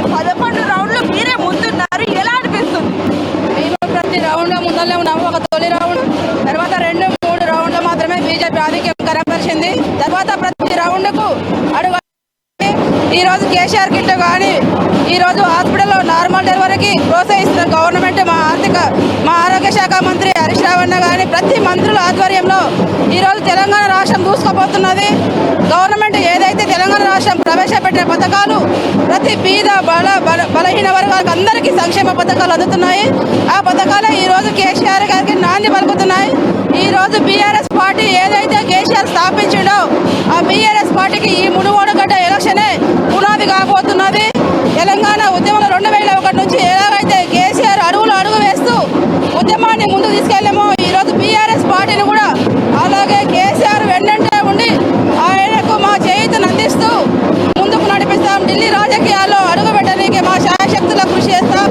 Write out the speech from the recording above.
11 రౌండ్లు మీరే ముందున్నారు, ఎలా అనిపిస్తుంది? మేము ప్రతి రౌండ్లో ముందరనే ఉన్నాము. ఒక తొలి రౌండ్ తర్వాత 2-3 రౌండ్లు మాత్రమే బీజేపీ ఆధిక్యం కనపరిచింది. తర్వాత ప్రతి రౌండ్కు అడుగు ఈరోజు కేసీఆర్ కిట్ కానీ ఈరోజు హాస్పిటల్లో నార్మల్ డెలివరీకి ప్రోత్సహిస్తున్న గవర్నమెంట్ మా ఆరోగ్య శాఖ మంత్రి హరీష్ రావు అన్న కానీ ప్రతి మంత్రుల ఆధ్వర్యంలో ఈరోజు తెలంగాణ రాష్ట్రం దూసుకుపోతున్నది. గవర్నమెంట్ ఏదైతే తెలంగాణ రాష్ట్రం ప్రవేశపెట్టిన పథకాలు ప్రతి బీద బలహీన వర్గాలకు అందరికీ సంక్షేమ పథకాలు అందుతున్నాయి. ఆ పథకాలే ఈరోజు కేసీఆర్ గారికి నాంది పలుకుతున్నాయి. ఈరోజు బీఆర్ఎస్ పార్టీ ఏదైతే కేసీఆర్ స్థాపించిండో ఆ బీఆర్ఎస్ పార్టీకి ఈ మునుగోడుగడ్డ ఎలక్షనే పునాది కాబోతున్నది. తెలంగాణ ఉద్యమంలో 2001 నుంచి ఎలాగైతే కేసీఆర్ అడుగు వేస్తూ ఉద్యమాన్ని ముందుకు తీసుకెళ్ళామో ఈరోజు బీఆర్ఎస్ పార్టీని కూడా అలాగే కేసీఆర్ వెన్నంటే ఉండి ఆయనకు మా చేయుతను అందిస్తూ ముందుకు నడిపిస్తాం. ఢిల్లీ రాజకీయాల్లో అడుగు పెట్టడానికి మా శాయశక్తుల కృషి చేస్తాం.